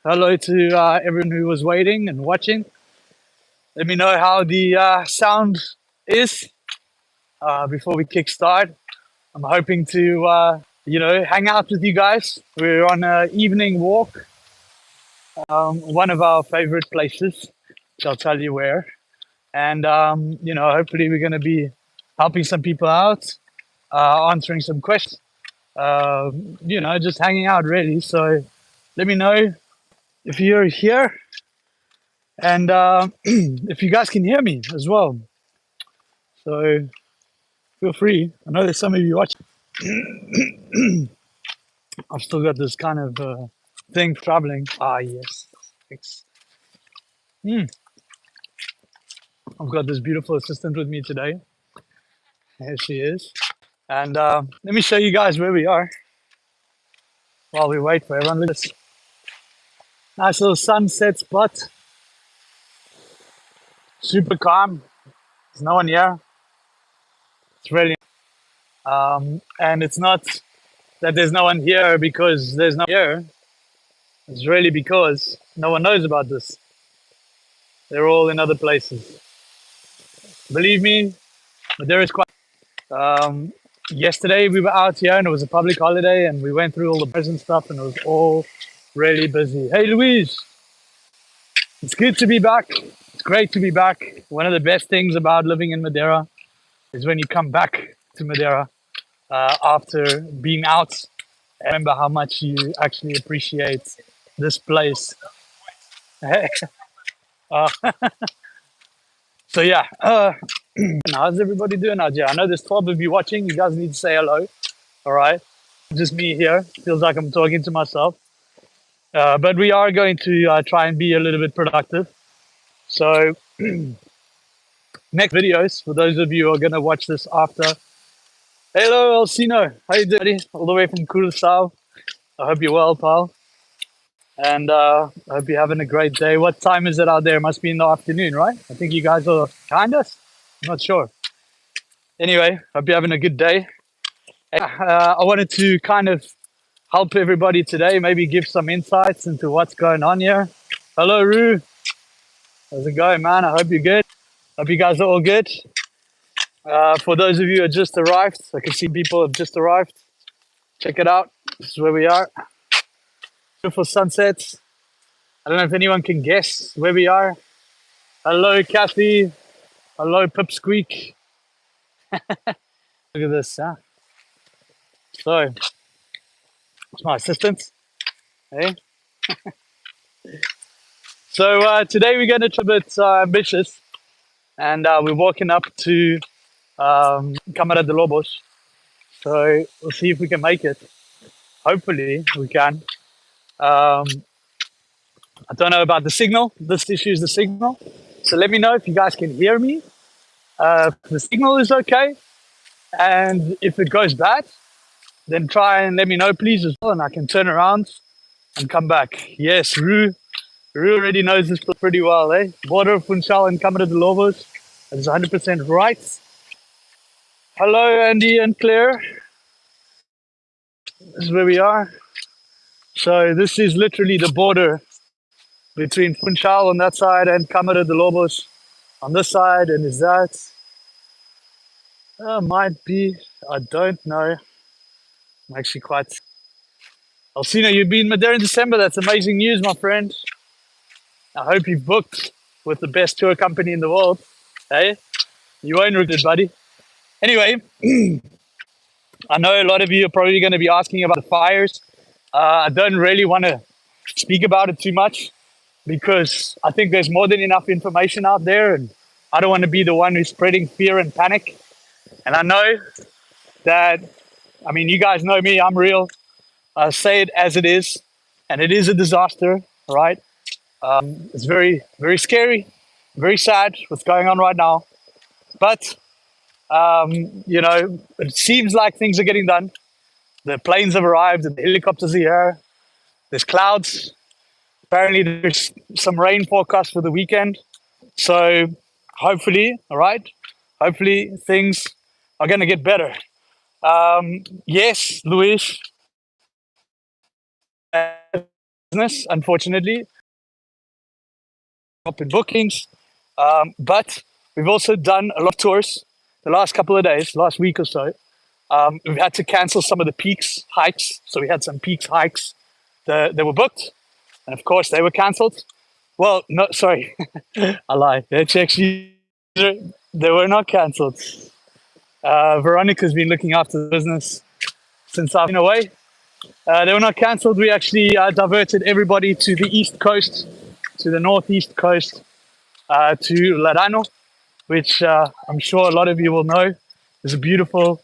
hello to everyone who was waiting and watching. Let me know how the sound is before we kickstart. I'm hoping to, hang out with you guys. We're on an evening walk, one of our favorite places, which I'll tell you where. And, hopefully we're going to be helping some people out, answering some questions, just hanging out really. So let me know if you're here and if you guys can hear me as well. So feel free. I know there's some of you watching. I've still got this kind of thing traveling. Ah, yes. Thanks. Mm. I've got this beautiful assistant with me today. Here she is. And let me show you guys where we are while we wait for everyone. Look at this nice little sunset spot. Super calm. There's no one here. It's really, and it's not that there's no one here because there's no one here. It's really because no one knows about this. They're all in other places. Believe me, Madeira is quite. Um, Yesterday we were out here and it was a public holiday and we went through all the bars and stuff and it was all really busy. Hey Louise, it's good to be back. It's great to be back. One of the best things about living in Madeira is when you come back to Madeira after being out. Remember how much you actually appreciate this place. uh, so yeah, how's everybody doing out here? I know there's 12 of you watching. You guys need to say hello. All right, just me here. Feels like I'm talking to myself. But we are going to try and be a little bit productive. So next videos, for those of you who are going to watch this after. Hello, Elsino. How you doing, buddy? All the way from Curaçao. I hope you're well, pal. And I hope you're having a great day. What time is it out there? It must be in the afternoon, right? I think you guys are behind us. I'm not sure. Anyway, hope you're having a good day. I wanted to kind of help everybody today, maybe give some insights into what's going on here. Hello, Roo. How's it going, man? I hope you're good. Hope you guys are all good. For those of you who have just arrived, I can see people have just arrived. Check it out. This is where we are. Beautiful sunsets. I don't know if anyone can guess where we are. Hello, Kathy. Hello, Pipsqueak. Look at this, huh? So, it's my assistant. Hey. So today we're going to try a bit ambitious, and we're walking up to Câmara de Lobos. So we'll see if we can make it. Hopefully we can. I don't know about the signal. This issue is the signal. So let me know if you guys can hear me. If the signal is okay. And if it goes bad, then try and let me know, please, as well. And I can turn around and come back. Yes, Rue already knows this pretty well, eh? Border of Funchal and Câmara de Lobos. That is 100% right. Hello, Andy and Claire. This is where we are. So this is literally the border between Funchal on that side and Câmara de Lobos on this side. And is that? Might be. I don't know. I'm actually quite. Alcina, you've been in Madeira in December. That's amazing news, my friend. I hope you've booked with the best tour company in the world. Hey, you won't regret it, buddy. Anyway, I know a lot of you are probably going to be asking about the fires. I don't really want to speak about it too much because I think there's more than enough information out there, and I don't want to be the one who's spreading fear and panic. And I know that, I mean, you guys know me, I'm real. I say it as it is, and it is a disaster, right? It's very, very scary, very sad what's going on right now. But, it seems like things are getting done. The planes have arrived and the helicopters are here. There's clouds. Apparently there's some rain forecast for the weekend. So hopefully, all right, hopefully things are going to get better. Yes, Luis. business, unfortunately, up in bookings. But we've also done a lot of tours the last couple of days, last week or so. We've had to cancel some of the peaks hikes. So we had some peaks hikes that were booked. And of course, they were cancelled. Well, no, sorry, I lied. It's actually, they were not cancelled. Veronica's been looking after the business since I've been away. They were not cancelled. We actually diverted everybody to the east coast, to the northeast coast, to Ladano, which I'm sure a lot of you will know is a beautiful,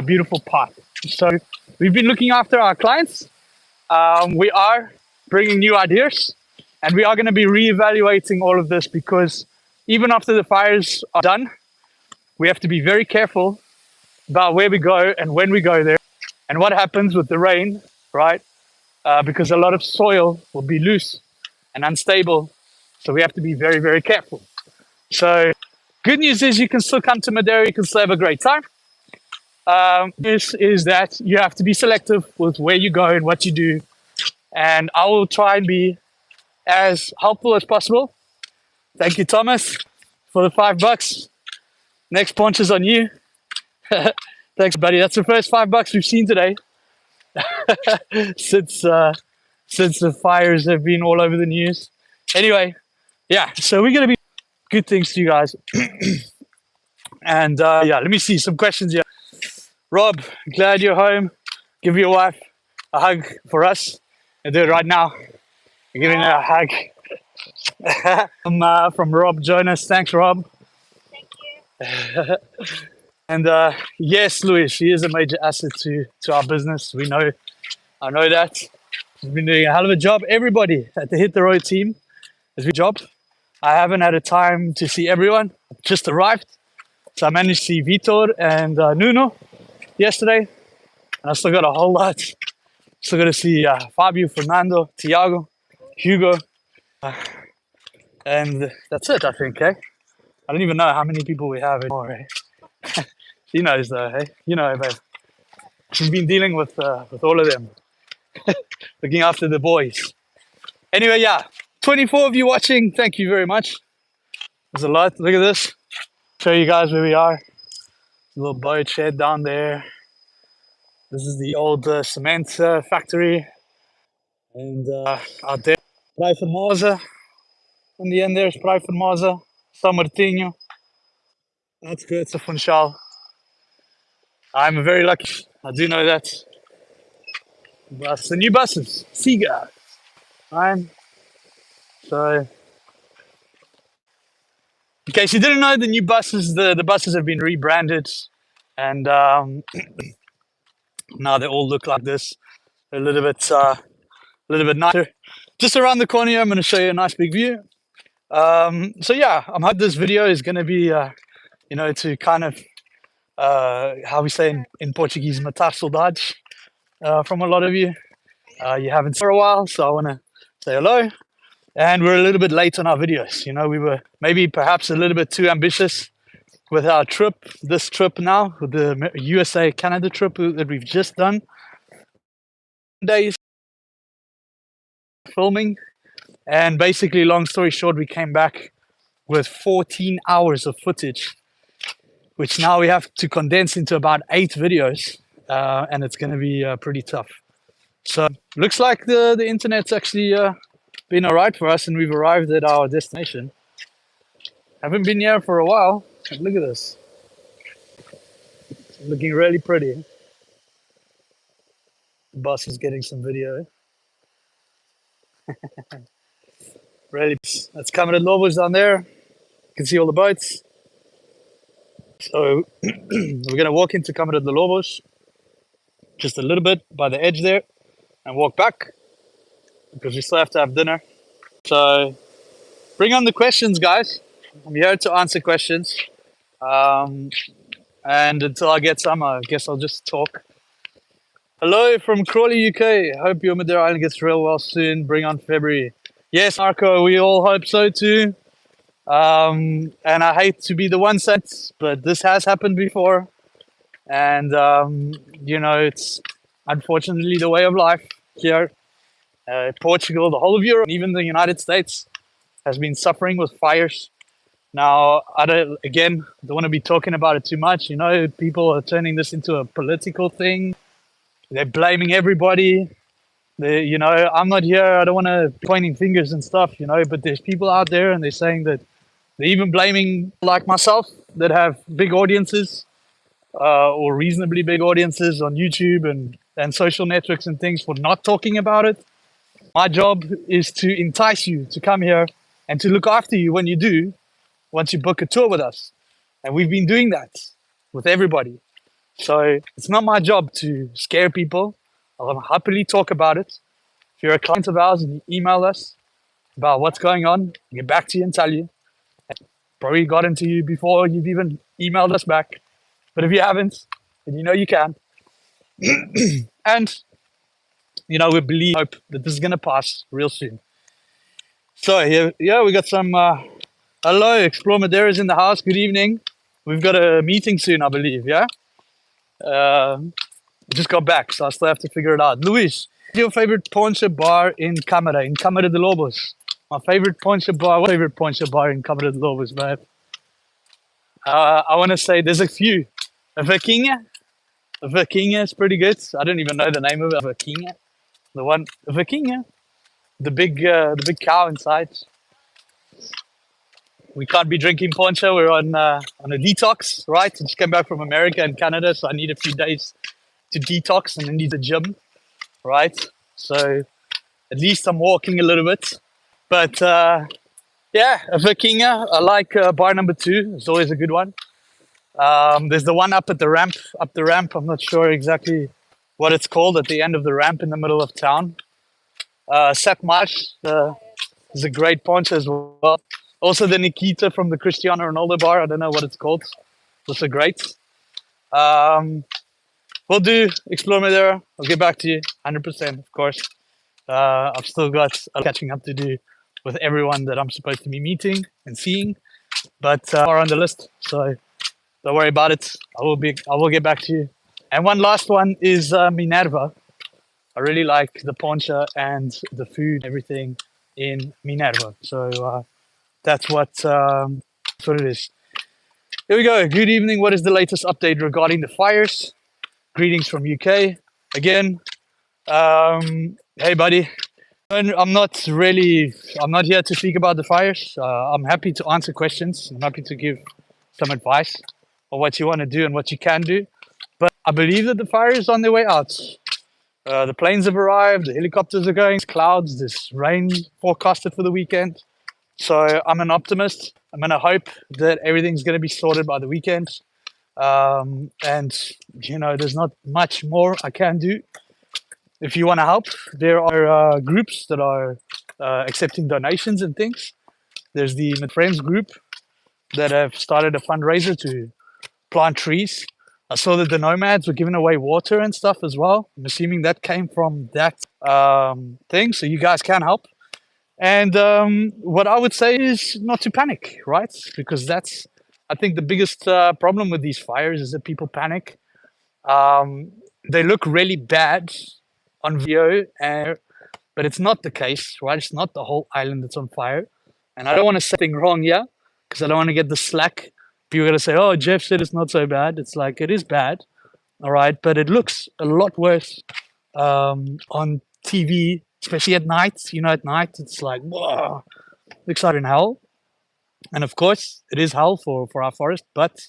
beautiful park. So we've been looking after our clients. We are bringing new ideas, and we are going to be reevaluating all of this because even after the fires are done, we have to be very careful about where we go and when we go there and what happens with the rain, right? Because a lot of soil will be loose and unstable. So we have to be very, very careful. So good news is you can still come to Madeira, you can still have a great time. This is that you have to be selective with where you go and what you do. And I will try and be as helpful as possible. Thank you, Thomas, for the $5. Next punch is on you. Thanks, buddy. That's the first $5 we've seen today since the fires have been all over the news. Anyway, yeah. So we're gonna be good things to you guys. And yeah, let me see some questions here. Rob, glad you're home. Give your wife a hug for us. I do it right now. I'm giving her a hug. From Rob Jonas. Thanks, Rob. Thank you. And yes, Louis, she is a major asset to our business. We know, I know that. She's been doing a hell of a job. Everybody at the Hit the Road team has been a job. I haven't had a time to see everyone. I've just arrived. So I managed to see Vitor and Nuno yesterday. And I still got a whole lot. Still got to see Fabio, Fernando, Tiago, Hugo. And that's it, I think, eh? I don't even know how many people we have anymore, eh? She knows though, hey? You know, babe. She's been dealing with all of them. Looking after the boys. Anyway, yeah. 24 of you watching, thank you very much. There's a lot. Look at this. Show you guys where we are. A little boat shed down there. This is the old cement factory. And out there, Praia Formosa. In the end there's Praia Formosa. São Martinho. That's good. It's a Funchal. I'm very lucky. I do know that. But the new buses. Sega. Right? So, in case you didn't know, the new buses, the buses have been rebranded. And now they all look like this. They're a little bit nicer. Just around the corner here, I'm going to show you a nice big view. So yeah, I'm hoping this video is going to be, you know, to kind of, how we say in Portuguese, matar saudades from a lot of you. You haven't seen for a while, so I want to say hello. And we're a little bit late on our videos. You know, we were maybe perhaps a little bit too ambitious with our trip, this trip now, with the USA Canada trip that we've just done. Days filming, and basically, long story short, we came back with 14 hours of footage, which now we have to condense into about 8 videos, and it's going to be pretty tough. So looks like the internet's actually been all right for us, and we've arrived at our destination. Haven't been here for a while. Look at this. It's looking really pretty. The boss is getting some video. Really, that's Câmara de Lobos down there. You can see all the boats. So we're going to walk into Câmara de Lobos just a little bit by the edge there and walk back because we still have to have dinner. So bring on the questions, guys. I'm here to answer questions. And until I get some, I guess I'll just talk. Hello from Crawley, UK. Hope your Madeira Island gets real well soon. Bring on February. Yes, Marco, we all hope so too. And I hate to be the one said, but this has happened before. And, you know, it's unfortunately the way of life here. Portugal, the whole of Europe, and even the United States has been suffering with fires. Now, don't want to be talking about it too much. People are turning this into a political thing. They're blaming everybody. I'm not here. I don't want to be pointing fingers and stuff, but there's people out there and they're saying that they're even blaming, like myself, that have big audiences or reasonably big audiences on YouTube and social networks and things for not talking about it. My job is to entice you to come here and to look after you when you do, once you book a tour with us. And we've been doing that with everybody. So it's not my job to scare people. I'll happily talk about it. If you're a client of ours and you email us about what's going on, we'll get back to you and tell you. Probably got into you before you've even emailed us back. But if you haven't, then you can. And, we hope that this is going to pass real soon. So, yeah, we got some. Hello, Explore Madeira is in the house. Good evening. We've got a meeting soon, I believe, yeah? Just got back, so I still have to figure it out. Luis, what's your favorite poncha bar in Câmara de Lobos? My favorite poncha bar. What's your favorite poncha bar in Câmara de Lobos, man? I want to say there's a few. A Vaquinha is pretty good. I don't even know the name of it. Vaquinha. Vaquinha. The big cow inside. We can't be drinking poncha. We're on a detox, right? I just came back from America and Canada, so I need a few days to detox and I need the gym, right? So at least I'm walking a little bit. But yeah, a Vaquinha. I like bar number 2. It's always a good one. There's the one up the ramp. I'm not sure exactly what it's called at the end of the ramp in the middle of town. Sap Marsh is a great poncha as well. Also the Nikita from the Cristiano Ronaldo bar. I don't know what it's called. Also great. We'll do Explore Madeira. I'll get back to you 100%, of course. I've still got catching up to do with everyone that I'm supposed to be meeting and seeing, but are on the list. So don't worry about it. I will get back to you. And one last one is Minerva. I really like the poncha and the food, everything in Minerva. So that's what it is. Here we go. Good evening. What is the latest update regarding the fires? Greetings from UK. Again, hey buddy. I'm not here to speak about the fires. I'm happy to answer questions. I'm happy to give some advice on what you want to do and what you can do. But I believe that the fire is on their way out. The planes have arrived, the helicopters are going, clouds, there's rain forecasted for the weekend. So I'm an optimist. I'm going to hope that everything's going to be sorted by the weekend. And, there's not much more I can do. If you want to help, there are groups that are accepting donations and things. There's the Friends group that have started a fundraiser to plant trees. I saw that the nomads were giving away water and stuff as well. I'm assuming that came from that thing. So you guys can help. And what I would say is not to panic, right? Because that's, I think, the biggest problem with these fires is that people panic. They look really bad on video, but it's not the case, right? It's not the whole island that's on fire. And I don't want to say anything wrong here because I don't want to get the slack. People are going to say, oh, Jeff said it's not so bad. It's like, it is bad, all right? But it looks a lot worse on TV, especially at night. At night, it's like, whoa, looks like in hell. And of course, it is hell for our forest, but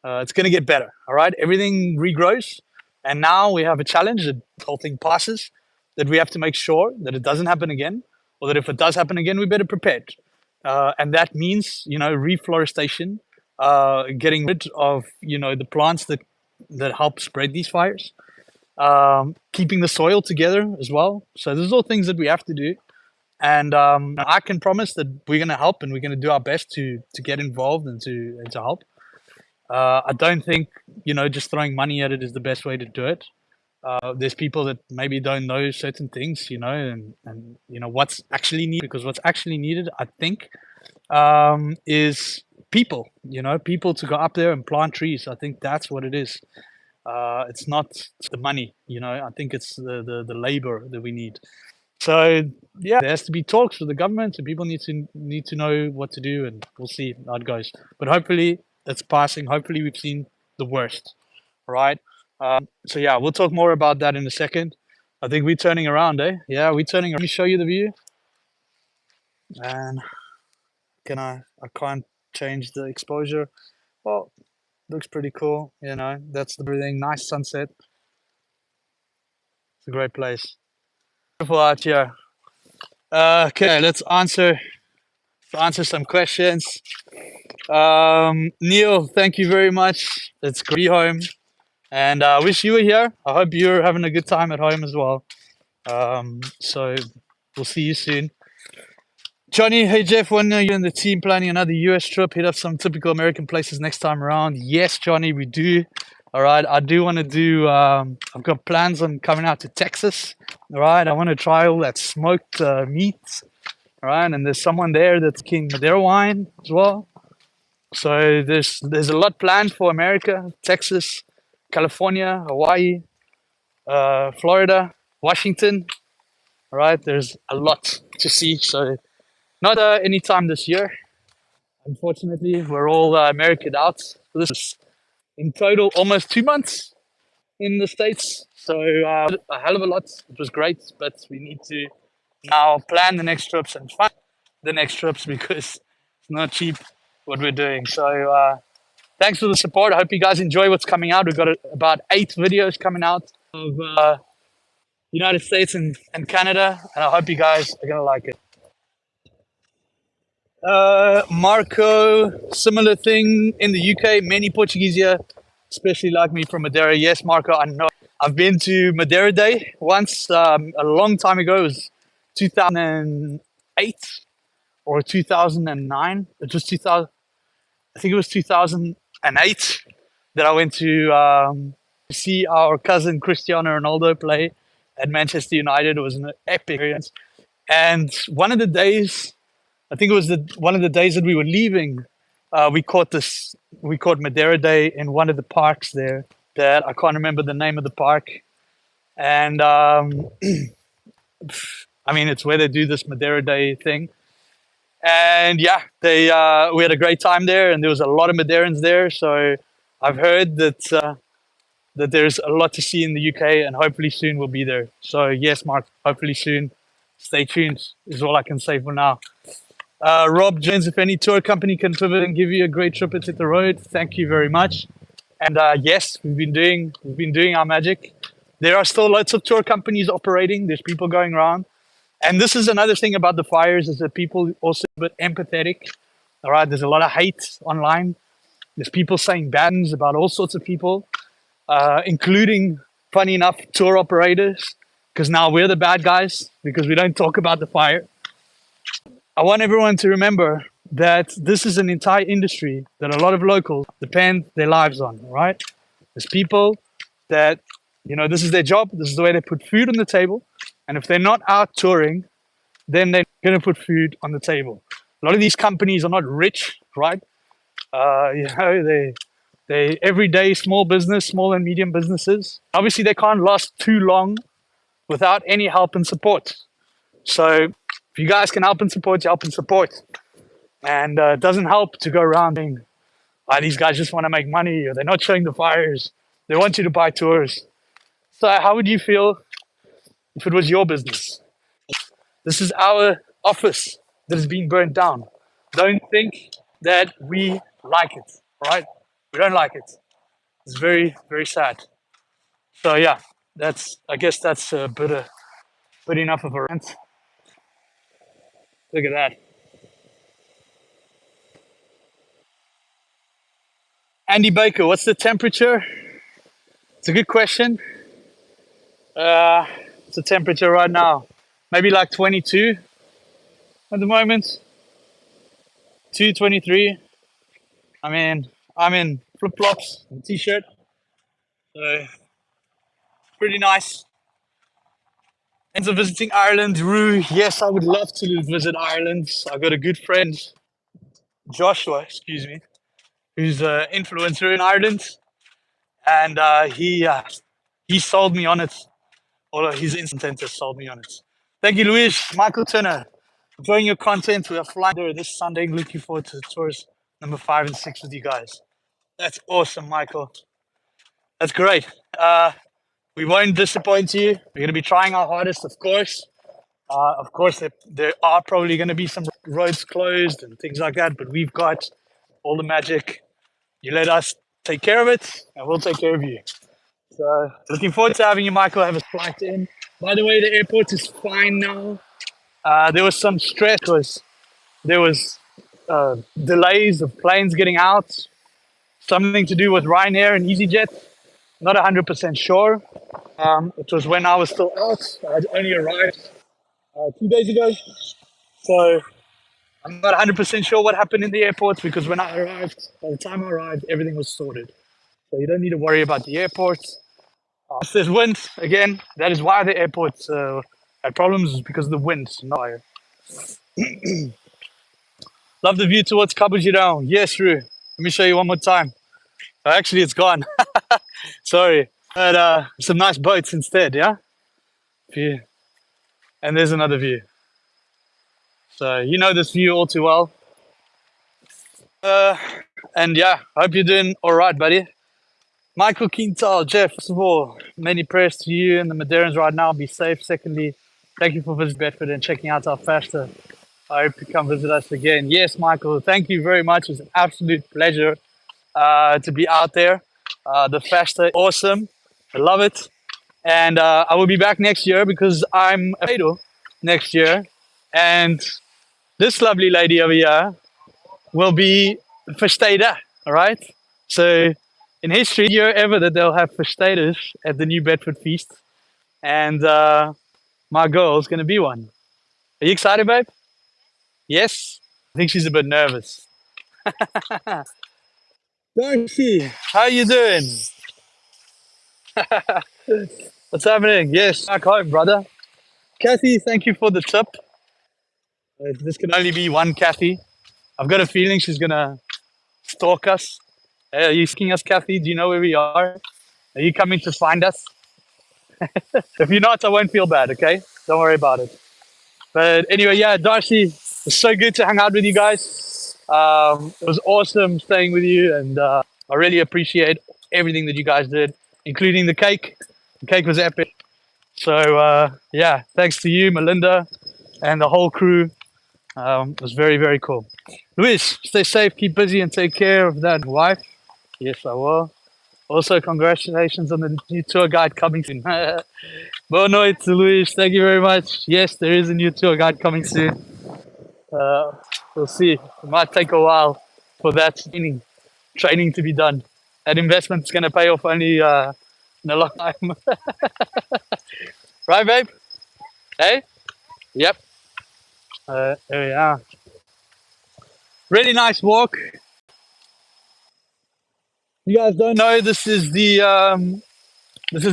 it's going to get better, all right? Everything regrows. And now we have a challenge that the whole thing passes, that we have to make sure that it doesn't happen again, or that if it does happen again, we better prepare. And that means, reforestation, getting rid of, the plants that help spread these fires, keeping the soil together as well. So there's all things that we have to do. And I can promise that we're going to help and we're going to do our best to get involved and to help. I don't think, just throwing money at it is the best way to do it. There's people that maybe don't know certain things, and what's actually needed. Because what's actually needed, I think, is people, people to go up there and plant trees. I think that's what it is. It's not the money, I think it's the labor that we need. So yeah, there has to be talks with the government, and people need to know what to do, and we'll see how it goes. But hopefully it's passing. Hopefully we've seen the worst, right? So yeah, we'll talk more about that in a second. I think we're turning around, eh? Yeah, we're turning. Let me show you the view. And can I can't change the exposure. Well, looks pretty cool. You know, that's the everything. Nice sunset. It's a great place. Beautiful out here. Okay, let's answer some questions. Neil, thank you very much. It's great to be home, and I wish you were here. I hope you're having a good time at home as well. So we'll see you soon. Johnny, hey Jeff, when are you and the team planning another US trip? Hit up some typical American places next time around. Yes, Johnny, we do. All right, I do want to do. I've got plans on coming out to Texas. All right, I want to try all that smoked meat. All right, and there's someone there that's King Madeira wine as well. So there's a lot planned for America, Texas, California, Hawaii, Florida, Washington. All right, there's a lot to see. So not anytime this year. Unfortunately, we're all American out. So this is in total almost 2 months in the States. So a hell of a lot. It was great, but we need to now plan the next trips and fund the next trips because it's not cheap what we're doing. So thanks for the support. I hope you guys enjoy what's coming out. We've got about 8 videos coming out of United States and Canada, and I hope you guys are going to like it. Marco, similar thing in the UK. Many Portuguese here, especially like me from Madeira. Yes, Marco, I know. I've been to Madeira Day once a long time ago. It was 2008 or 2009. It was 2000. I think it was 2008 that I went to see our cousin Cristiano Ronaldo play at Manchester United. It was an epic experience. And one of the days, I think it was one of the days that we were leaving, we caught this. We caught Madeira Day in one of the parks there. That I can't remember the name of the park, and I mean it's where they do this Madeira Day thing. And yeah, they we had a great time there, and there was a lot of Madeirans there. So I've heard that there's a lot to see in the UK, and hopefully soon we'll be there. So yes, Mark, hopefully soon. Stay tuned is all I can say for now. Rob Jones, if any tour company can pivot and give you a great trip and hit the road, thank you very much. And yes, we've been doing our magic. There are still lots of tour companies operating. There's people going around. And this is another thing about the fires is that people also a bit empathetic. All right, there's a lot of hate online. There's people saying bad things about all sorts of people, including, funny enough, tour operators, because now we're the bad guys because we don't talk about the fire. I want everyone to remember that this is an entire industry that a lot of locals depend their lives on, right? There's people that, this is their job. This is the way they put food on the table. And if they're not out touring, then they're going to put food on the table. A lot of these companies are not rich, right? They everyday small business, small and medium businesses. Obviously, they can't last too long without any help and support. So if you guys can help and support, you help and support. And it doesn't help to go around saying, these guys just want to make money, or they're not showing the fires. They want you to buy tours. So how would you feel if it was your business? This is our office that is being burnt down. Don't think that we like it, right? We don't like it. It's very, very sad. So yeah, I guess that's a bit enough of a rant. Look at that. Andy Baker, what's the temperature? It's a good question. It's the temperature right now. Maybe like 22 at the moment. 223. I mean, I'm in flip flops and t-shirt. So pretty nice. Ends of visiting Ireland, Rue. Yes, I would love to visit Ireland. I got a good friend, Joshua, excuse me, who's an influencer in Ireland, and he sold me on it. Or his instant sold me on it. Thank you, Luis. Michael Turner. Enjoying your content. We are flying there this Sunday. Looking forward to the tours number 5 and 6 with you guys. That's awesome, Michael. That's great. We won't disappoint you. We're going to be trying our hardest, of course. Of course, there are probably going to be some roads closed and things like that, but we've got all the magic. You let us take care of it, and we'll take care of you. So, looking forward to having you, Michael. Have a flight in. By the way, the airport is fine now. There was some stress because there was delays of planes getting out. Something to do with Ryanair and EasyJet. Not 100% sure. It was when I was still out. I had only arrived 2 days ago. So I'm not 100% sure what happened in the airport because when I arrived, by the time I arrived, everything was sorted. So you don't need to worry about the airport. If there's wind, again, that is why the airport had problems, is because of the wind. No. Love the view towards Kabujirao. Yes, Rue. Let me show you one more time. Actually, it's gone. Sorry. But some nice boats instead, yeah? View. And there's another view. So you know this view all too well. And yeah, hope you're doing all right, buddy. Michael Quintal, Jeff, first of all, many prayers to you and the Madeirans right now. Be safe. Secondly, thank you for visiting Bedford and checking out our festa. I hope you come visit us again. Yes, Michael, thank you very much. It's an absolute pleasure to be out there. The festa, awesome. I love it. And I will be back next year because I'm a Fado next year. And this lovely lady over here will be Versteden, all right? So in history, year ever that they'll have Versteders at the New Bedford Feast. And my girl's going to be one. Are you excited, babe? Yes? I think she's a bit nervous. Darcy, how you doing? What's happening? Yes, back home, brother. Kathy, thank you for the tip. This can only be one Kathy. I've got a feeling she's going to stalk us. Hey, are you seeking us, Kathy? Do you know where we are? Are you coming to find us? If you're not, I won't feel bad, okay? Don't worry about it. But anyway, yeah, Darcy, it's so good to hang out with you guys. It was awesome staying with you, and I really appreciate everything that you guys did, including the cake. The cake was epic. So, yeah, thanks to you, Melinda, and the whole crew. It was very, very cool. Luis, stay safe, keep busy, and take care of that wife. Yes, I will. Also, congratulations on the new tour guide coming soon. Boa noite, Luis. Thank you very much. Yes, there is a new tour guide coming soon. We'll see. It might take a while for that training to be done. That investment's going to pay off only in a long time. Right, babe? Hey? Yep. There we are. Really nice walk. You guys don't know, this is the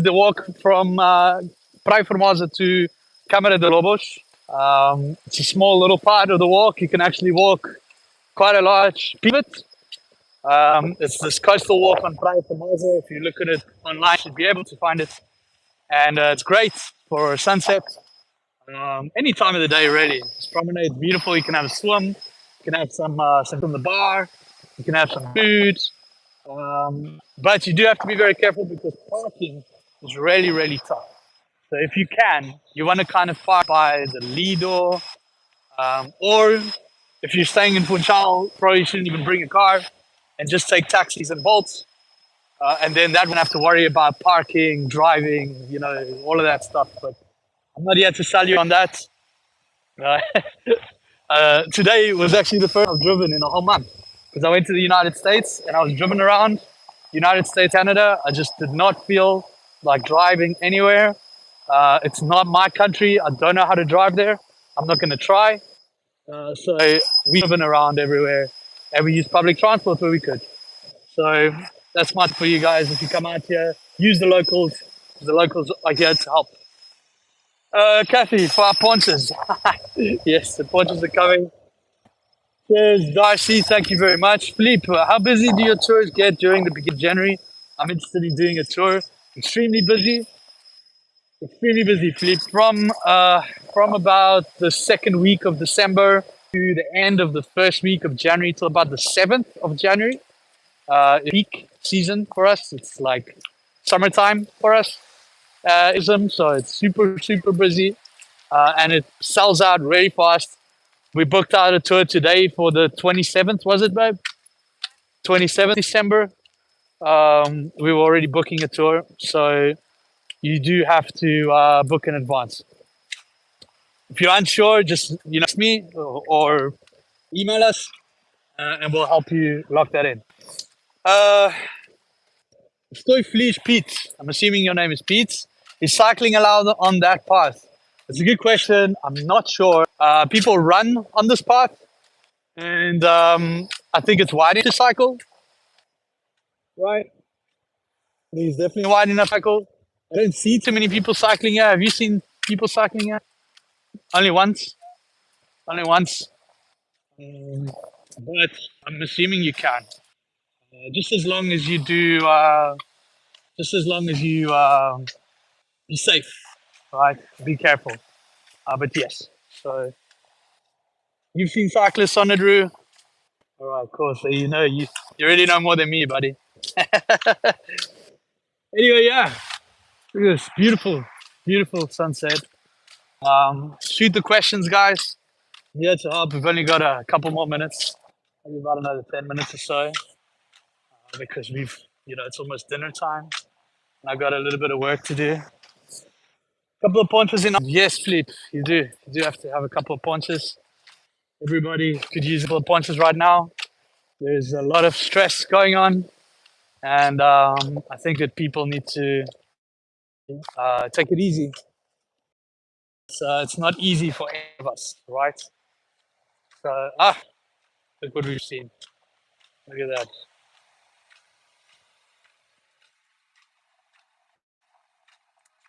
walk from Praia Formosa to Câmara de Lobos. It's a small little part of the walk. You can actually walk quite a large pivot. It's this coastal walk on Praia Formosa. If you look at it online, you'll be able to find it. And it's great for sunset. Any time of the day, really. This promenade is beautiful. You can have a swim. You can have some from the bar. You can have some food. But you do have to be very careful because parking is really, really tough. So if you can, you want to kind of park by the Lido, or if you're staying in Funchal, probably shouldn't even bring a car and just take taxis and bolts. And then that won't have to worry about parking, driving, all of that stuff. But I'm not here to sell you on that. Today was actually the first I've driven in a whole month because I went to the United States and I was driven around United States, Canada. I just did not feel like driving anywhere. It's not my country. I don't know how to drive there. I'm not going to try. So we've driven around everywhere and we used public transport where we could. So that's my tip for you guys. If you come out here, use the locals. The locals are here to help. Kathy, for our ponchos. Yes, the ponchos are coming. Cheers, Darcy. Thank you very much. Philippe, how busy do your tours get during the beginning of January? I'm interested in doing a tour. Extremely busy. Extremely busy, Philippe. From about the second week of December to the end of the first week of January till about the 7th of January. Peak season for us. It's like summertime for us. Ism, so it's super busy, and it sells out very fast. We booked out a tour today for the 27th. Was it, babe? 27th December. We were already booking a tour, so you do have to book in advance. If you're unsure, just ask me or email us, and we'll help you lock that in. Uh, Stoy Fleece Pete. I'm assuming your name is Pete. Is cycling allowed on that path? It's a good question. I'm not sure. People run on this path, and I think it's wide enough to cycle. Right? It's definitely wide enough to cycle. I don't see too many people cycling here. Have you seen people cycling here? Only once. Only once. Um, but I'm assuming you can. Just as long as you do. Just as long as you be safe. Right? Be careful. But yes. So you've seen cyclists on it, Drew. All right, cool. So you already know more than me, buddy. Anyway, yeah, look at this beautiful sunset. Shoot the questions, guys. Yeah, to help. We've only got a couple more minutes, maybe about another 10 minutes or so, because it's almost dinner time, and I've got a little bit of work to do. A couple of punches in. Yes, Philippe, you do. You do have to have a couple of punches. Everybody could use a couple of punches right now. There's a lot of stress going on, and I think that people need to take it easy. It's not easy for any of us, right? So, look what we've seen. Look at that.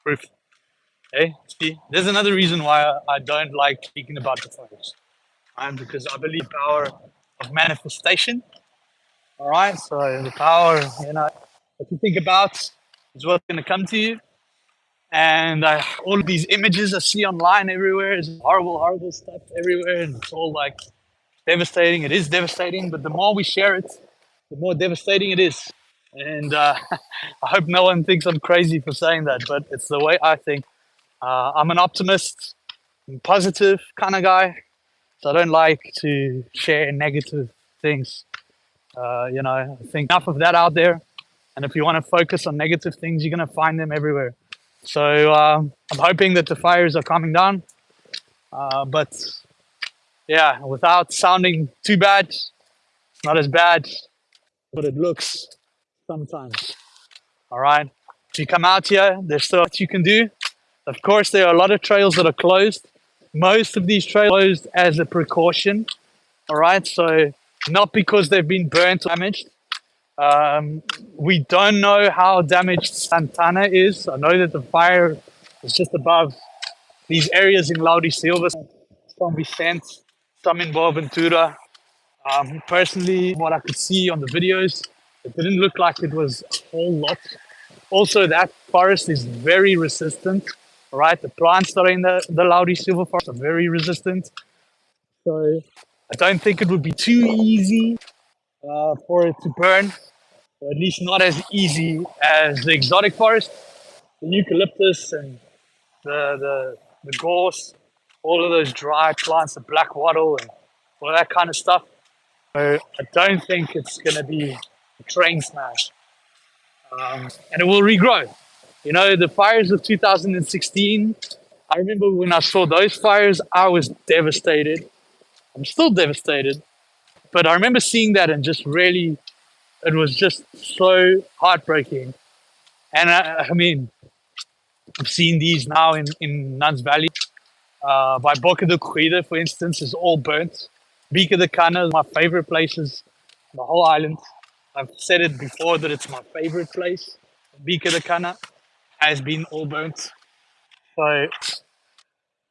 Proof. Hey, see, there's another reason why I don't like speaking about the fires, right? Because I believe power of manifestation. All right, so the power, what you think about is what's going to come to you. And all of these images I see online everywhere is horrible stuff everywhere, and it's all like devastating. It is devastating, but the more we share it, the more devastating it is. And I hope no one thinks I'm crazy for saying that, but it's the way I think. I'm an optimist, positive kind of guy, so I don't like to share negative things. I think enough of that out there. And if you want to focus on negative things, you're going to find them everywhere. So I'm hoping that the fires are calming down. But yeah, without sounding too bad, it's not as bad, but it looks sometimes. All right. If you come out here, there's still what you can do. Of course, there are a lot of trails that are closed. Most of these trails are closed as a precaution. All right. So not because they've been burnt or damaged. We don't know how damaged Santana is. I know that the fire is just above these areas in Laudi Silva, some Vicente, some in Boaventura. Personally, what I could see on the videos, it didn't look like it was a whole lot. Also, that forest is very resistant, right? The plants that are in the Laudi Silva forest are very resistant. So I don't think it would be too easy for it to burn, or at least not as easy as the exotic forest, the eucalyptus and the gorse, all of those dry plants, the black wattle and all that kind of stuff. So I don't think it's going to be a train smash. And it will regrow. The fires of 2016, I remember when I saw those fires, I was devastated. I'm still devastated. But I remember seeing that and just really, it was just so heartbreaking. And I mean, I've seen these now in Nuns Valley. By Boca de Corrida, for instance, is all burnt. Bica de Cana is my favorite places on the whole island. I've said it before that it's my favorite place. Bica de Cana has been all burnt. So,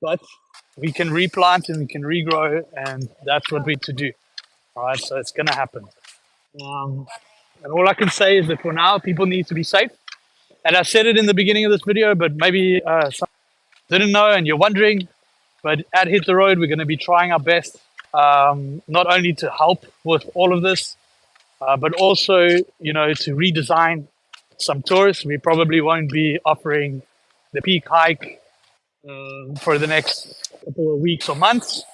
but we can replant and we can regrow, and that's what we need to do. All right, so it's going to happen. And all I can say is that for now, people need to be safe And I said it in the beginning of this video, but maybe some didn't know and you're wondering. But at Hit the Road, we're going to be trying our best, not only to help with all of this, but also, to redesign some tours. We probably won't be offering the peak hike for the next couple of weeks or months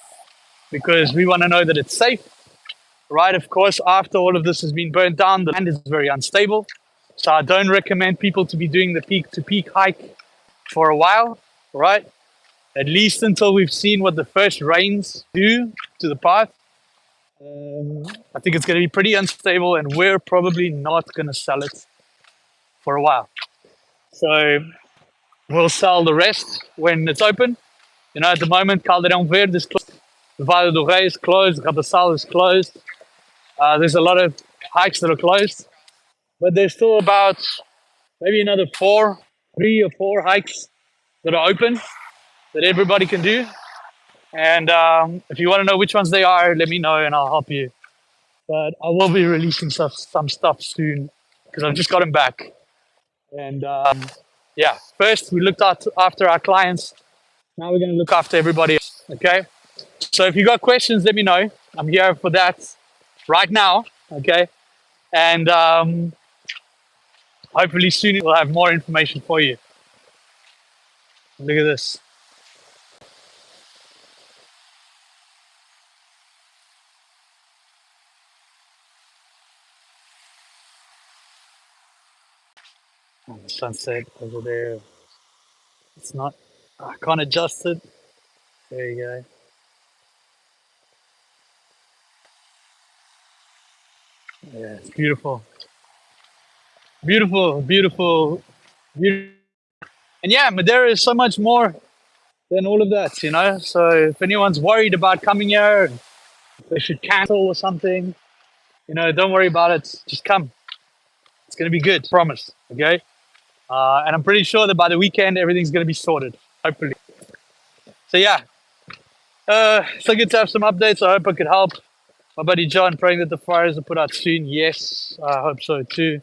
because we want to know that it's safe, right? Of course, after all of this has been burnt down, the land is very unstable. So I don't recommend people to be doing the peak to peak hike for a while, right? At least until we've seen what the first rains do to the path. I think it's going to be pretty unstable and we're probably not going to sell it for a while. So we'll sell the rest when it's open. At the moment, Caldeirão Verde is closed. The Vale do Rei is closed. Rabassal is closed. There's a lot of hikes that are closed. But there's still about maybe another 3 or 4 hikes that are open that everybody can do. And if you want to know which ones they are, let me know and I'll help you. But I will be releasing some stuff soon because I've just got them back. And yeah, first we looked after our clients. Now we're going to look after everybody else, okay? So if you got questions, let me know. I'm here for that right now, okay? And hopefully soon we'll have more information for you. Look at this. Oh, the sunset over there. It's not, I can't adjust it. There you go. Yeah, it's beautiful. Beautiful, beautiful, beautiful. And yeah, Madeira is so much more than all of that. So if anyone's worried about coming here, if they should cancel or something, don't worry about it. Just come. It's going to be good. Promise. Okay. And I'm pretty sure that by the weekend, everything's going to be sorted. Hopefully. So yeah. So good to have some updates. I hope I could help. My buddy John praying that the fires are put out soon. Yes, I hope so too.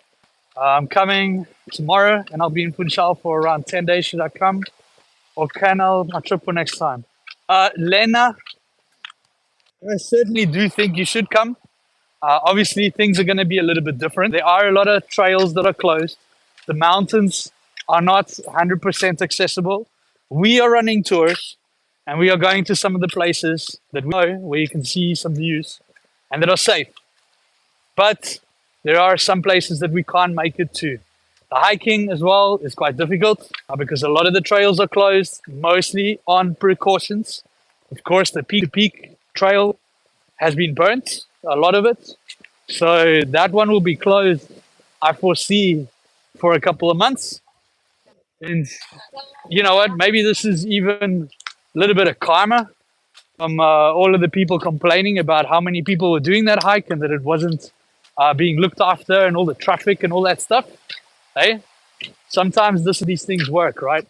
I'm coming tomorrow and I'll be in Funchal for around 10 days. Should I come? Or can I my trip for next time? Lena, I certainly do think you should come. Obviously, things are going to be a little bit different. There are a lot of trails that are closed. The mountains are not 100% accessible. We are running tours and we are going to some of the places that we know where you can see some views and that are safe. But there are some places that we can't make it to. The hiking as well is quite difficult because a lot of the trails are closed, mostly on precautions. Of course, the peak-to-peak trail has been burnt, a lot of it. So that one will be closed, I foresee, for a couple of months. And you know what? Maybe this is even a little bit of karma from all of the people complaining about how many people were doing that hike and that it wasn't being looked after and all the traffic and all that stuff. Hey, sometimes these things work, right?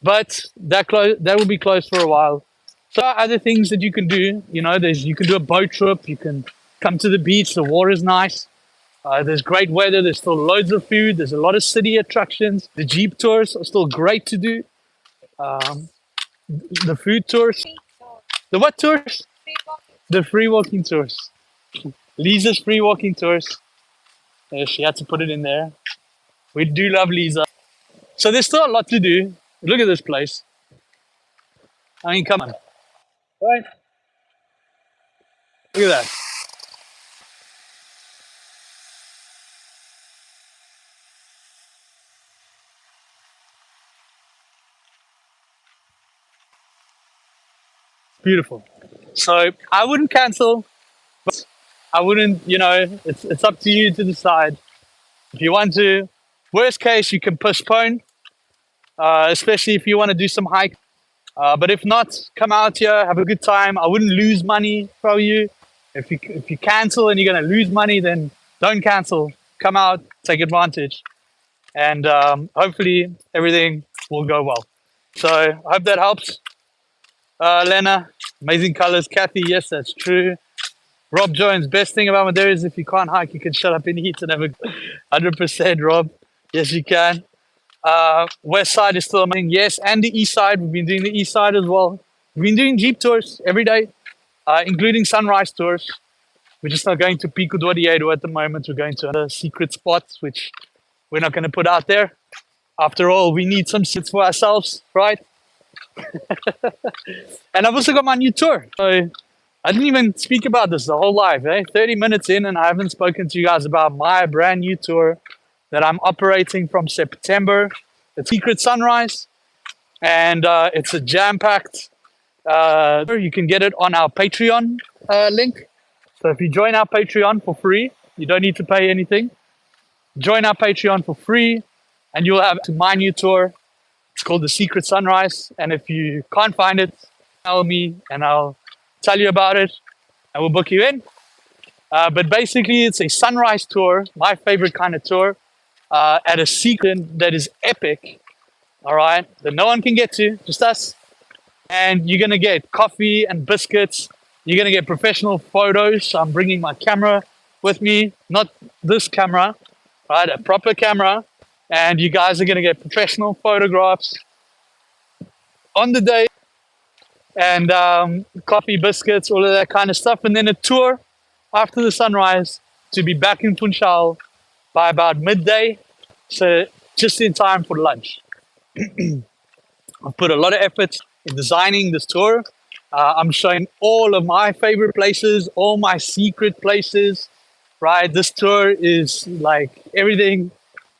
But that will be closed for a while. So other things that you can do, you can do a boat trip. You can come to the beach. The water is nice. There's great weather. There's still loads of food. There's a lot of city attractions. The Jeep tours are still great to do. The food tours. The what tours? The free walking tours. Lisa's free walking tours. She had to put it in there. We do love Lisa. So there's still a lot to do. Look at this place. I mean, come on. Right? Look at that. Beautiful. So I wouldn't cancel, but I wouldn't, it's up to you to decide. If you want to, worst case, you can postpone, especially if you want to do some hike. But if not, come out here, have a good time. I wouldn't lose money for you. If you cancel and you're going to lose money, then don't cancel. Come out, take advantage. And hopefully everything will go well. So I hope that helps. Lena, amazing colors. Kathy, yes, that's true. Rob Jones, best thing about Madeira is if you can't hike, you can shut up in heat and have a 100%, Rob. Yes, you can. West side is still amazing, yes, and the east side. We've been doing the east side as well. We've been doing jeep tours every day, including sunrise tours. We're just not going to Pico do Diego at the moment. We're going to other secret spots, which we're not going to put out there. After all, we need some seats for ourselves, right? And I've also got my new tour. So I didn't even speak about this the whole live, 30 minutes in, and I haven't spoken to you guys about my brand new tour that I'm operating from September. It's Secret Sunrise, and it's a jam-packed. You can get it on our Patreon link. So if you join our Patreon for free, you don't need to pay anything. Join our Patreon for free, and you'll have my new tour. It's called the Secret Sunrise, and if you can't find it, tell me, and I'll tell you about it, and we'll book you in. But basically, it's a sunrise tour, my favorite kind of tour, at a secret that is epic, all right, that no one can get to, just us. And you're going to get coffee and biscuits. You're going to get professional photos. So I'm bringing my camera with me, not this camera, right, a proper camera. And you guys are going to get professional photographs on the day, and coffee, biscuits, all of that kind of stuff. And then a tour after the sunrise to be back in Funchal by about midday. So just in time for lunch. I've put a lot of effort in designing this tour. I'm showing all of my favorite places, all my secret places, right? This tour is like everything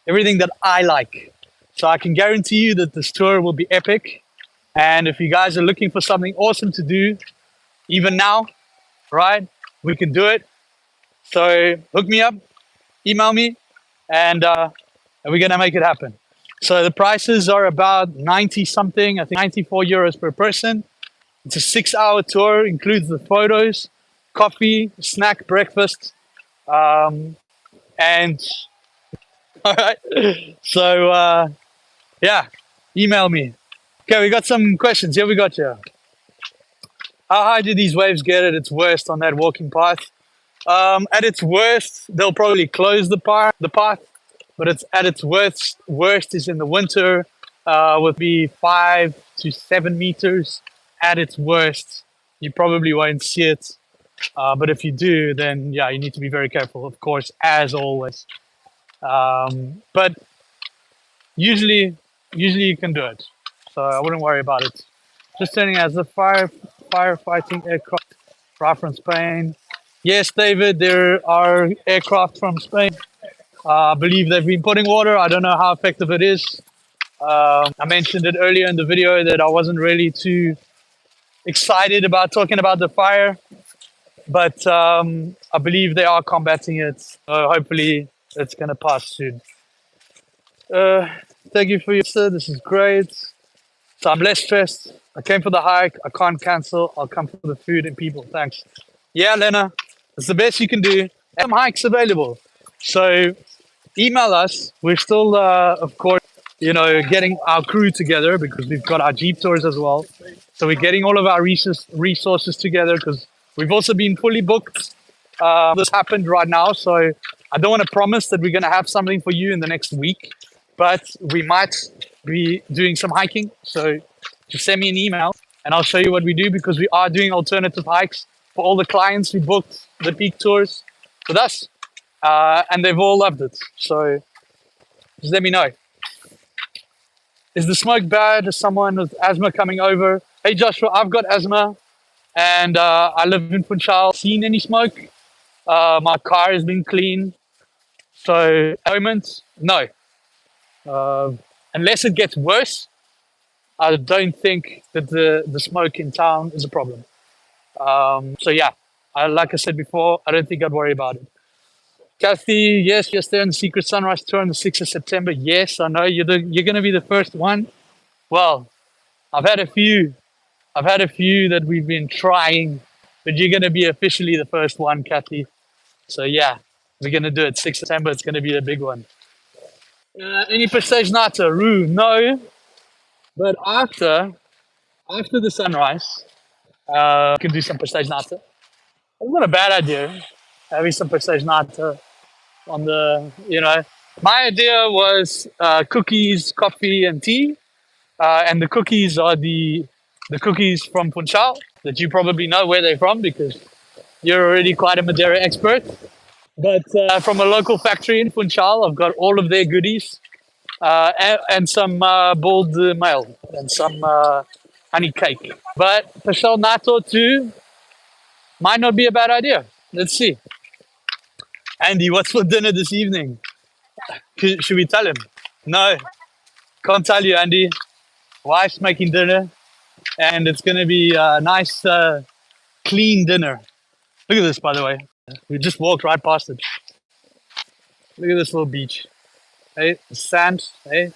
that I like. So I can guarantee you that this tour will be epic. And if you guys are looking for something awesome to do, even now, right, we can do it. So hook me up, email me, and we're going to make it happen. So the prices are about 90 something, I think 94 euros per person. It's a 6-hour tour, includes the photos, coffee, snack, breakfast, and all right. So yeah, email me. Okay, we got some questions. Here we got you. How high do these waves get at its worst on that walking path? At its worst, they'll probably close the path, but it's at its worst is in the winter, would be 5 to 7 meters. At its worst, you probably won't see it. But if you do, then yeah, you need to be very careful, of course, as always. But usually you can do it. So I wouldn't worry about it. Just turning as a firefighting aircraft from Spain. Yes, David, there are aircraft from Spain. I believe they've been putting water. I don't know how effective it is. I mentioned it earlier in the video that I wasn't really too excited about talking about the fire, but I believe they are combating it. So hopefully it's going to pass soon. Thank you for your answer. This is great. So I'm less stressed. I came for the hike. I can't cancel. I'll come for the food and people. Thanks. Yeah, Lena, it's the best you can do. Some hikes available. So email us. We're still, of course, getting our crew together because we've got our Jeep tours as well. So we're getting all of our resources together because we've also been fully booked. This happened right now. So I don't want to promise that we're going to have something for you in the next week, but we might be doing some hiking. So just send me an email and I'll show you what we do, because we are doing alternative hikes for all the clients who booked the peak tours with us. And they've all loved it. So just let me know. Is the smoke bad? Is someone with asthma coming over? Hey, Joshua, I've got asthma and I live in Funchal. Seen any smoke? My car has been clean. So at the moment, no. Unless it gets worse, I don't think that the smoke in town is a problem. So yeah, like I said before, I don't think I'd worry about it. Kathy, yes, they're on the Secret Sunrise Tour on the 6th of September. Yes, I know you're going to be the first one. Well, I've had a few that we've been trying, but you're going to be officially the first one, Kathy. So yeah, we're going to do it 6th September. It's going to be the big one. Any prestige nata? Roo, no. But after the sunrise, we can do some prestige nata. It's not a bad idea having some prestige nata on the, My idea was cookies, coffee, and tea. And the cookies are the cookies from Funchal that you probably know where they're from because you're already quite a Madeira expert. But from a local factory in Funchal, I've got all of their goodies and some boiled mail and some honey cake. But pastel nato too might not be a bad idea. Let's see. Andy, what's for dinner this evening? Should we tell him? No, can't tell you, Andy. Wife's making dinner, and it's going to be a nice, clean dinner. Look at this, by the way. We just walked right past it. Look at this little beach. Hey, the sand. Hey,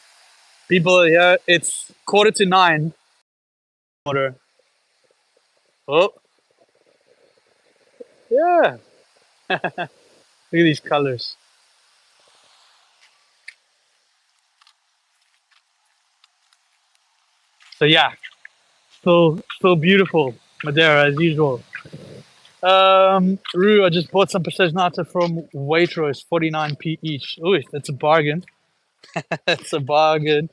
people are here. It's 9:15. Water. Oh, yeah. Look at these colors. So yeah, still beautiful Madeira as usual. Rue, I just bought some Nata from Waitrose, 49p each. Oh, that's a bargain. That's a bargain.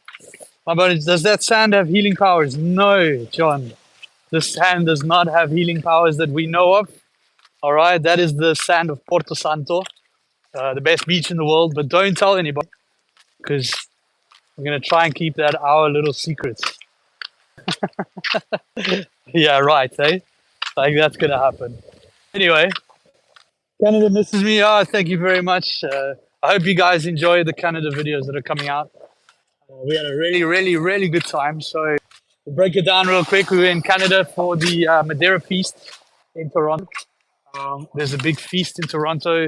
My buddy, does that sand have healing powers? No, John. This sand does not have healing powers that we know of. All right, that is the sand of Porto Santo, the best beach in the world. But don't tell anybody because we're gonna try and keep that our little secret. Yeah, right. Hey, like that's gonna happen. Anyway, Canada misses me. Oh, thank you very much. I hope you guys enjoy the Canada videos that are coming out. We had a really good time. So to break it down real quick, we were in Canada for the Madeira Feast in Toronto. There's a big feast in Toronto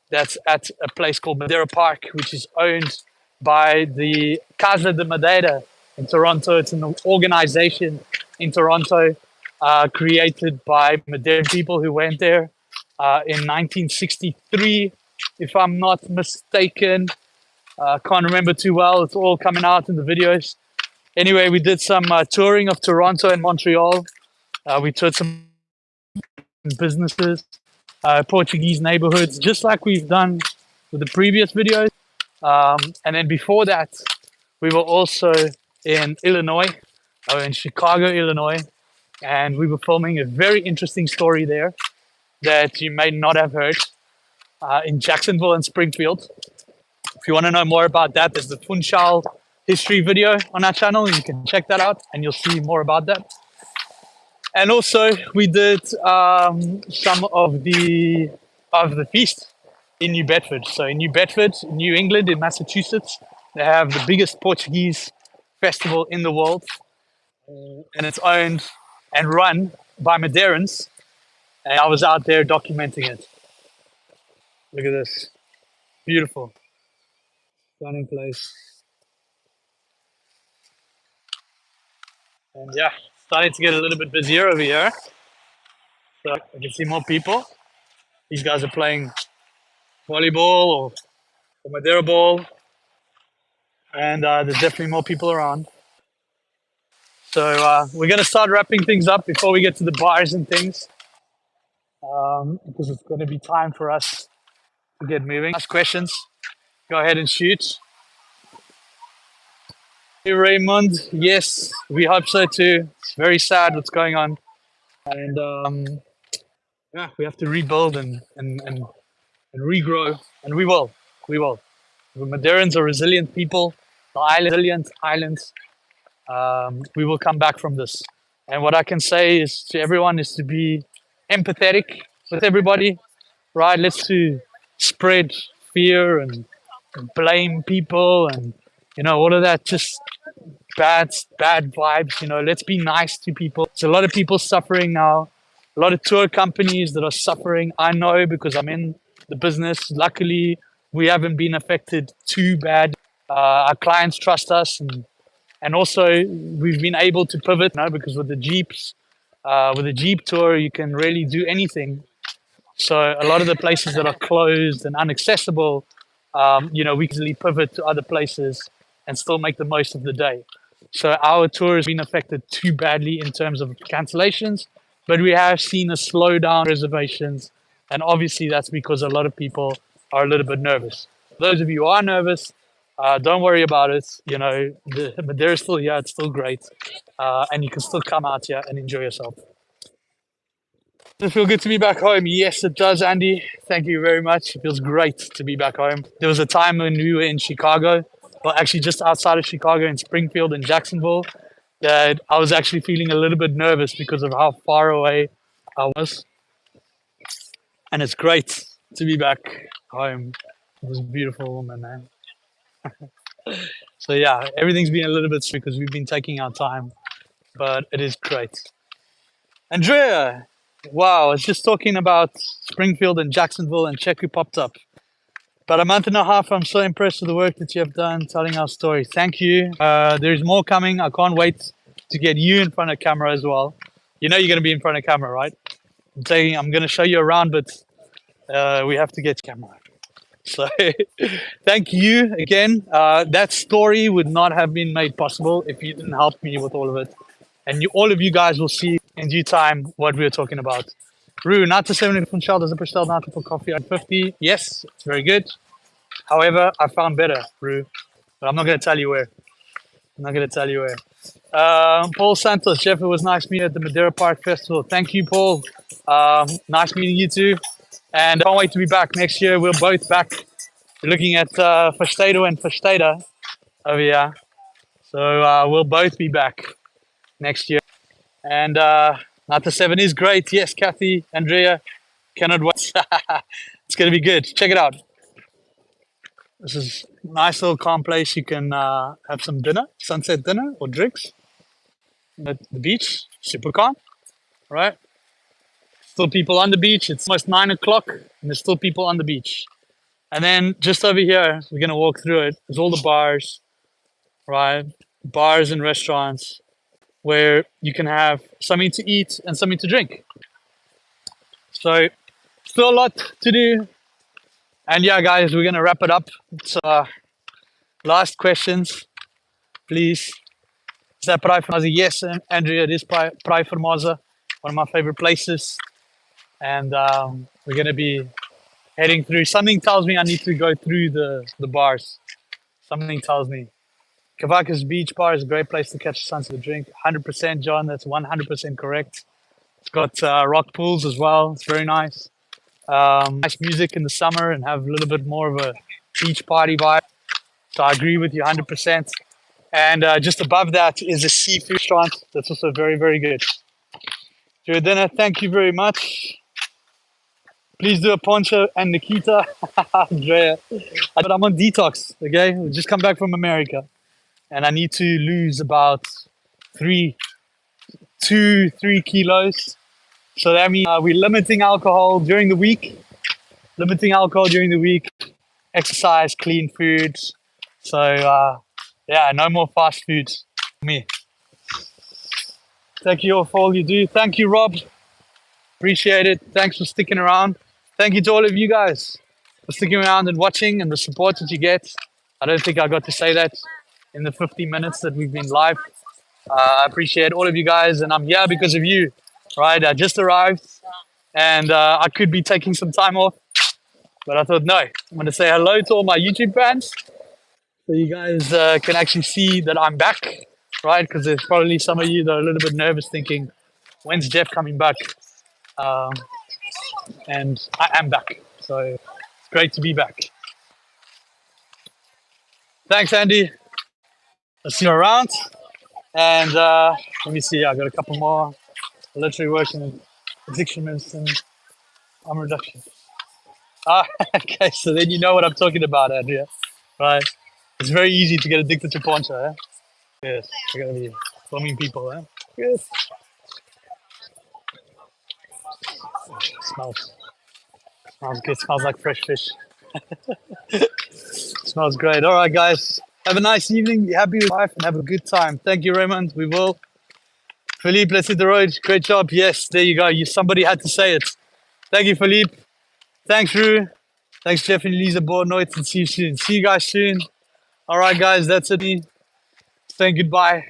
that's at a place called Madeira Park, which is owned by the Casa de Madeira in Toronto. It's an organization in Toronto created by Madeira people who went there in 1963, if I'm not mistaken. Can't remember too well. It's all coming out in the videos. Anyway, we did some touring of Toronto and Montreal. We toured some businesses, Portuguese neighborhoods, just like we've done with the previous videos. And then before that, we were also in Illinois, in Chicago, Illinois, and we were filming a very interesting story there that you may not have heard in Jacksonville and Springfield. If you want to know more about that, there's the Funchal history video on our channel. You can check that out and you'll see more about that. And also we did some of the feast in New Bedford. So in New Bedford, New England, in Massachusetts, they have the biggest Portuguese festival in the world. And it's owned and run by Madeirans. And I was out there documenting it. Look at this. Beautiful. Stunning place. And yeah, starting to get a little bit busier over here. So I can see more people. These guys are playing volleyball or Madeira ball. And there's definitely more people around. So we're going to start wrapping things up before we get to the bars and things. Because it's going to be time for us to get moving. Ask questions. Go ahead and shoot. Hey, Raymond. Yes, we hope so too. It's very sad what's going on. And yeah, we have to rebuild and regrow. And we will. We will. The Madeirans are resilient people. The resilient islands. We will come back from this. And what I can say is to everyone is to be empathetic with everybody, right? Let's to spread fear and blame people and all of that just bad vibes. Let's be nice to people. There's a lot of people suffering now. A lot of tour companies that are suffering. I know because I'm in the business. Luckily, we haven't been affected too bad. Our clients trust us, and also we've been able to pivot now because with the Jeeps, with the Jeep tour, you can really do anything. So a lot of the places that are closed and inaccessible, we can easily pivot to other places and still make the most of the day. So our tour has been affected too badly in terms of cancellations, but we have seen a slowdown in reservations, and obviously that's because a lot of people are a little bit nervous. Those of you who are nervous, don't worry about it. You know, the Madeira's still here. It's still great. And you can still come out here and enjoy yourself. Does it feel good to be back home? Yes, it does, Andy. Thank you very much. It feels great to be back home. There was a time when we were in Chicago, well, actually just outside of Chicago in Springfield and Jacksonville, that I was actually feeling a little bit nervous because of how far away I was. And it's great to be back home. It was beautiful, man. So yeah, everything's been a little bit because we've been taking our time, but it is great. Andrea, wow, I was just talking about Springfield and Jacksonville, and check who popped up. About a month and a half, I'm so impressed with the work that you have done telling our story. Thank you. There's more coming. I can't wait to get you in front of camera as well. You know you're going to be in front of camera, right? I'm going to show you around, but we have to get camera. So thank you again. That story would not have been made possible if you didn't help me with all of it. And all of you guys will see in due time what we were talking about. Rue, not to 70 from Shell, does a Prestel not for coffee at 50? Yes, it's very good. However, I found better, Rue. But I'm not going to tell you where. I'm not going to tell you where. Paul Santos, Jeff, it was nice meeting you at the Madeira Park Festival. Thank you, Paul. Nice meeting you too. And I can't wait to be back next year. We're both back. We're looking at Festedo and Festeda over here. So we'll both be back next year. And Nata 7 is great. Yes, Kathy, Andrea, cannot wait. It's going to be good. Check it out. This is a nice little calm place. You can have some dinner, sunset dinner or drinks at the beach. Super calm, right? Still people on the beach. It's almost 9 o'clock and there's still people on the beach. And then just over here, we're going to walk through it. There's all the bars, right? Bars and restaurants where you can have something to eat and something to drink. So still a lot to do. And yeah, guys, we're going to wrap it up. So last questions, please. Is that Praia Formosa? Yes, Andrea, it is Praia Formosa, one of my favorite places. And we're going to be heading through. Something tells me I need to go through the bars. Something tells me. Cavacas Beach Bar is a great place to catch the sunset and drink. 100%, John. That's 100% correct. It's got rock pools as well. It's very nice. Nice music in the summer and have a little bit more of a beach party vibe. So I agree with you 100%. And just above that is a seafood restaurant that's also very, very good. For dinner, thank you very much. Please do a Poncho and Nikita. Andrea. But I'm on detox, okay? We just come back from America. And I need to lose about 3 kilos. So that means we're limiting alcohol during the week. Exercise, clean food. So yeah, no more fast food for me. Thank you all for all you do. Thank you, Rob. Appreciate it. Thanks for sticking around. Thank you to all of you guys for sticking around and watching and the support that you get. I don't think I got to say that in the 50 minutes that we've been live. I appreciate all of you guys, and I'm here because of you, right? I just arrived, and I could be taking some time off, but I thought, no, I'm going to say hello to all my YouTube fans, so you guys can actually see that I'm back, right? Because there's probably some of you that are a little bit nervous thinking, when's Jeff coming back? And I am back, so it's great to be back. Thanks, Andy. I'll see you around. And let me see, I got a couple more. I literally working in addiction medicine, harm reduction. Okay, so then you know what I'm talking about, Andrea, right? It's very easy to get addicted to Poncho, eh? Yes, we're gonna be filming people, eh? Yes. Smells good. Smells like fresh fish. Smells great. All right, guys. Have a nice evening. Be happy with life and have a good time. Thank you, Raymond. We will. Philippe, let's hit the road. Great job. Yes, there you go. Somebody had to say it. Thank you, Philippe. Thanks, Rue. Thanks, Jeff and Lisa Bornoit. And see you soon. See you guys soon. All right, guys. That's it. Saying goodbye.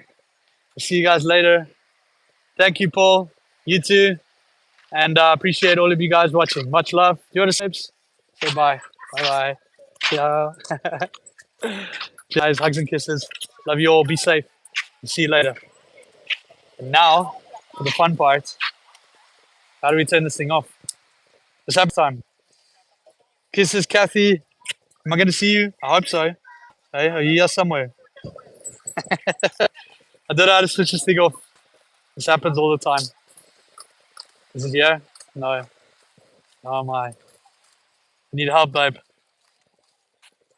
I'll see you guys later. Thank you, Paul. You too. And appreciate all of you guys watching. Much love. Do you want to say bye? Bye-bye. Yeah. Guys, hugs and kisses. Love you all. Be safe. See you later. And now, for the fun part, how do we turn this thing off? It's up time. Kisses, Kathy. Am I going to see you? I hope so. Hey, are you here somewhere? I don't know how to switch this thing off. This happens all the time. Is it here? No. Oh my. I need help, babe.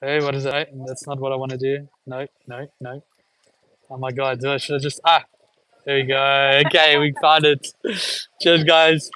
Hey, what is it? That's not what I want to do. No, no, no. Oh my god, should I just. Ah, there we go. Okay, we found it. Cheers, guys.